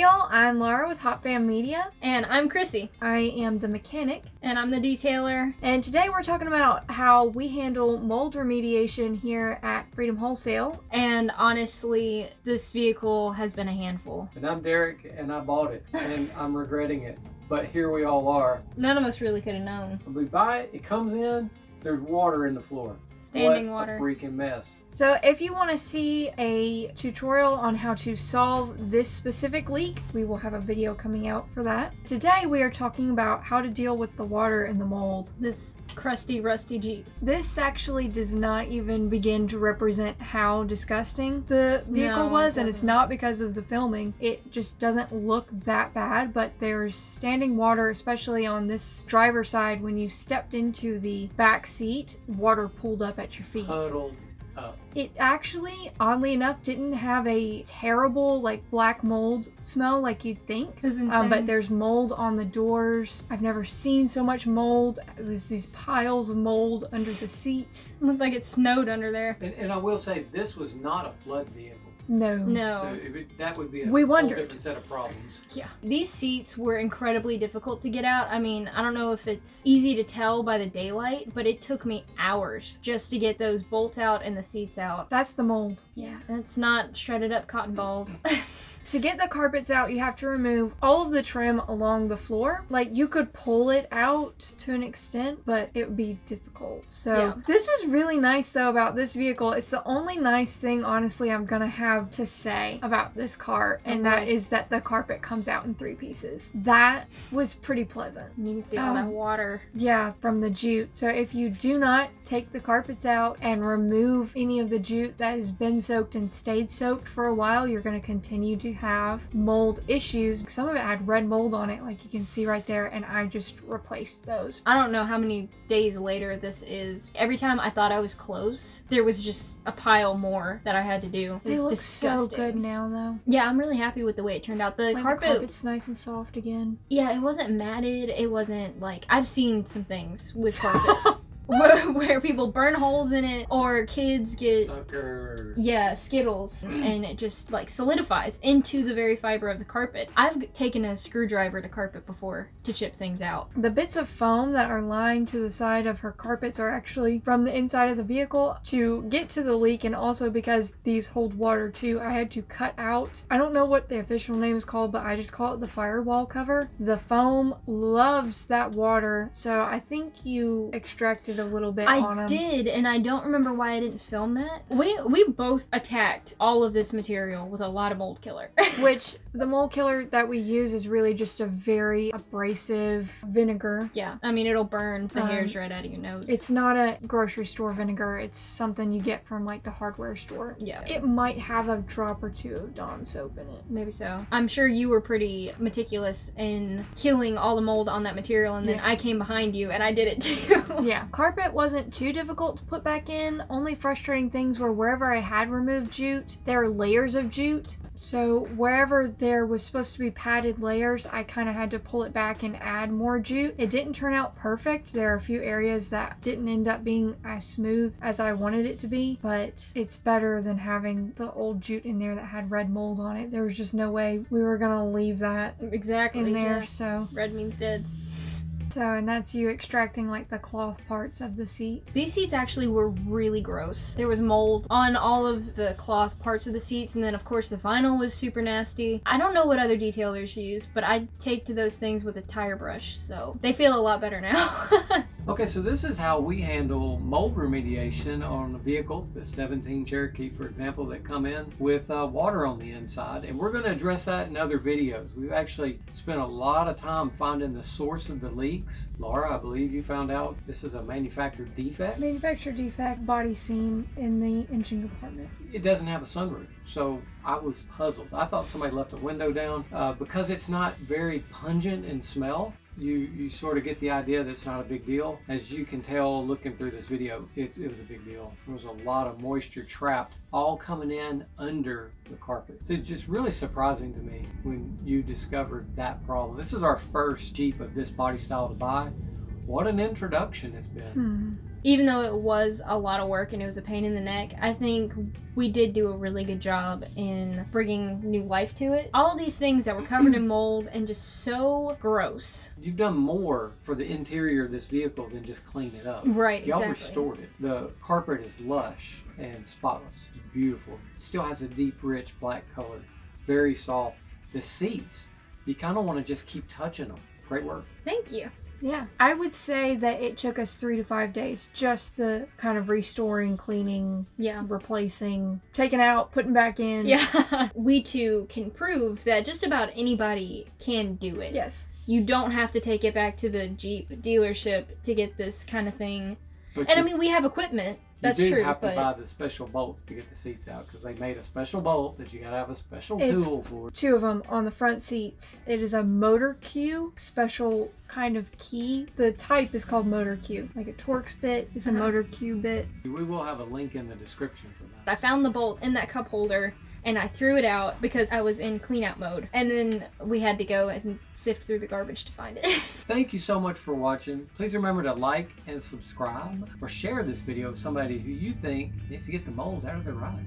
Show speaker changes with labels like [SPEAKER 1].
[SPEAKER 1] Hey y'all, I'm Laura with Hot Fam Media.
[SPEAKER 2] And I'm Chrissy.
[SPEAKER 1] I am the mechanic.
[SPEAKER 2] And I'm the detailer.
[SPEAKER 1] And today we're talking about how we handle mold remediation here at Freedom Wholesale.
[SPEAKER 2] And honestly, this vehicle has been a handful.
[SPEAKER 3] And I'm Derek, and I bought it, and I'm regretting it. But here we all are.
[SPEAKER 2] None of us really could have known.
[SPEAKER 3] We buy it, it comes in, there's water in the floor.
[SPEAKER 2] Standing
[SPEAKER 3] what
[SPEAKER 2] water.
[SPEAKER 3] A freaking mess.
[SPEAKER 1] So if you want to see a tutorial on how to solve this specific leak, we will have a video coming out for that. Today we are talking about how to deal with the water and the mold.
[SPEAKER 2] This crusty, rusty Jeep.
[SPEAKER 1] This actually does not even begin to represent how disgusting the vehicle was, and it's not because of the filming. It just doesn't look that bad, but there's standing water, especially on this driver's side. When you stepped into the back seat, water pooled up at your feet.
[SPEAKER 3] Huddled up.
[SPEAKER 1] It actually, oddly enough, didn't have a terrible like black mold smell like you'd think.
[SPEAKER 2] It was insane.
[SPEAKER 1] But there's mold on the doors. I've never seen so much mold. There's these piles of mold under the seats.
[SPEAKER 2] It looked like it snowed under there.
[SPEAKER 3] And I will say, this was not a flood vehicle.
[SPEAKER 1] No.
[SPEAKER 2] No.
[SPEAKER 3] So that would be a
[SPEAKER 1] We
[SPEAKER 3] whole
[SPEAKER 1] wondered.
[SPEAKER 3] different set of problems.
[SPEAKER 2] Yeah. These seats were incredibly difficult to get out. I mean, I don't know if it's easy to tell by the daylight, but it took me hours just to get those bolts out and the seats out.
[SPEAKER 1] That's the mold.
[SPEAKER 2] Yeah, it's not shredded up cotton balls.
[SPEAKER 1] To get the carpets out, you have to remove all of the trim along the floor. Like, you could pull it out to an extent, but it would be difficult. So
[SPEAKER 2] Yeah.
[SPEAKER 1] This was really nice though about this vehicle. It's the only nice thing, honestly, I'm gonna have to say about this car, and that is that the carpet comes out in 3 pieces. That was pretty pleasant.
[SPEAKER 2] You can see all that water.
[SPEAKER 1] Yeah, from the jute. So if you do not take the carpets out and remove any of the jute that has been soaked and stayed soaked for a while, you're going to continue to have mold issues. Some of it had red mold on it, like you can see right there, and I just replaced those.
[SPEAKER 2] I don't know how many days later this is. Every time I thought I was close, there was just a pile more that I had to do.
[SPEAKER 1] They
[SPEAKER 2] It's
[SPEAKER 1] look
[SPEAKER 2] disgusting.
[SPEAKER 1] so good now though.
[SPEAKER 2] Yeah, I'm really happy with the way it turned out. The
[SPEAKER 1] Like
[SPEAKER 2] carpet,
[SPEAKER 1] the carpet's nice and soft again.
[SPEAKER 2] yeah, it wasn't matted. It wasn't like, I've seen some things with carpet where people burn holes in it, or kids get
[SPEAKER 3] Suckers.
[SPEAKER 2] yeah, Skittles, and it just like solidifies into the very fiber of the carpet. I've taken a screwdriver to carpet before to chip things out.
[SPEAKER 1] The bits of foam that are lying to the side of her carpets are actually from the inside of the vehicle. To get to the leak, and also because these hold water too, I had to cut out, I don't know what the official name is called, but I just call it the firewall cover. The foam loves that water, so I think you extracted a little bit on them.
[SPEAKER 2] I did, and I don't remember why I didn't film that. We both attacked all of this material with a lot of mold killer.
[SPEAKER 1] Which the mold killer that we use is really just a very abrasive vinegar.
[SPEAKER 2] Yeah, I mean, it'll burn the hairs right out of your nose.
[SPEAKER 1] It's not a grocery store vinegar. It's something you get from like the hardware store.
[SPEAKER 2] Yeah.
[SPEAKER 1] It might have a drop or 2 of Dawn soap in it.
[SPEAKER 2] Maybe so. I'm sure you were pretty meticulous in killing all the mold on that material, and then
[SPEAKER 1] Yes.
[SPEAKER 2] I came behind you and I did it too.
[SPEAKER 1] Yeah. Carpet wasn't too difficult to put back in. Only frustrating things were wherever I had removed jute, there are layers of jute. So wherever there was supposed to be padded layers, I kind of had to pull it back and add more jute. It didn't turn out perfect. There are a few areas that didn't end up being as smooth as I wanted it to be, but it's better than having the old jute in there that had red mold on it. There was just no way we were gonna leave that
[SPEAKER 2] Exactly.
[SPEAKER 1] in there.
[SPEAKER 2] Yeah.
[SPEAKER 1] So
[SPEAKER 2] Red means dead.
[SPEAKER 1] and that's you extracting like the cloth parts of the seat.
[SPEAKER 2] These seats actually were really gross. There was mold on all of the cloth parts of the seats, and then of course the vinyl was super nasty. I don't know what other detailers use, but I take to those things with a tire brush, so they feel a lot better now.
[SPEAKER 3] Okay, so this is how we handle mold remediation on a vehicle, the 17 Cherokee, for example, that come in with water on the inside. And we're going to address that in other videos. We've actually spent a lot of time finding the source of the leaks. Laura, I believe you found out this is a manufactured defect.
[SPEAKER 1] Manufacturer defect body seam in the engine compartment.
[SPEAKER 3] It doesn't have a sunroof, so I was puzzled. I thought somebody left a window down. Because it's not very pungent in smell, you sort of get the idea that it's not a big deal. As you can tell looking through this video, it was a big deal. There was a lot of moisture trapped, all coming in under the carpet. So it's just really surprising to me when you discovered that problem. This is our first Jeep of this body style to buy. What an introduction it's been.
[SPEAKER 2] even though it was a lot of work and it was a pain in the neck, I think we did do a really good job in bringing new life to it. All of these things that were covered in mold and just so gross.
[SPEAKER 3] You've done more for the interior of this vehicle than just clean it up.
[SPEAKER 2] Right,
[SPEAKER 3] Y'all
[SPEAKER 2] exactly.
[SPEAKER 3] restored it. The carpet is lush and spotless. It's beautiful. Still has a deep, rich black color. Very soft. The seats, you kind of want to just keep touching them. Great work.
[SPEAKER 2] Thank you.
[SPEAKER 1] Yeah. I would say that it took us 3 to 5 days. Just the kind of restoring, cleaning,
[SPEAKER 2] Yeah.
[SPEAKER 1] replacing, taking out, putting back in.
[SPEAKER 2] Yeah. We too can prove that just about anybody can do it.
[SPEAKER 1] Yes.
[SPEAKER 2] You don't have to take it back to the Jeep dealership to get this kind of thing.
[SPEAKER 3] But
[SPEAKER 2] And
[SPEAKER 3] you,
[SPEAKER 2] I mean, we have equipment. That's
[SPEAKER 3] you do
[SPEAKER 2] true,
[SPEAKER 3] have to
[SPEAKER 2] but
[SPEAKER 3] buy the special bolts to get the seats out because they made a special bolt that you got to have a special
[SPEAKER 1] It's-
[SPEAKER 3] tool for.
[SPEAKER 1] 2 of them on the front seats. It is a MotorQ special kind of key. The type is called MotorQ. Like a Torx bit is a MotorQ bit.
[SPEAKER 3] We will have a link in the description for that.
[SPEAKER 2] I found the bolt in that cup holder and I threw it out because I was in clean out mode. And then we had to go and sift through the garbage to find it.
[SPEAKER 3] Thank you so much for watching. Please remember to like and subscribe or share this video with somebody who you think needs to get the mold out of their ride.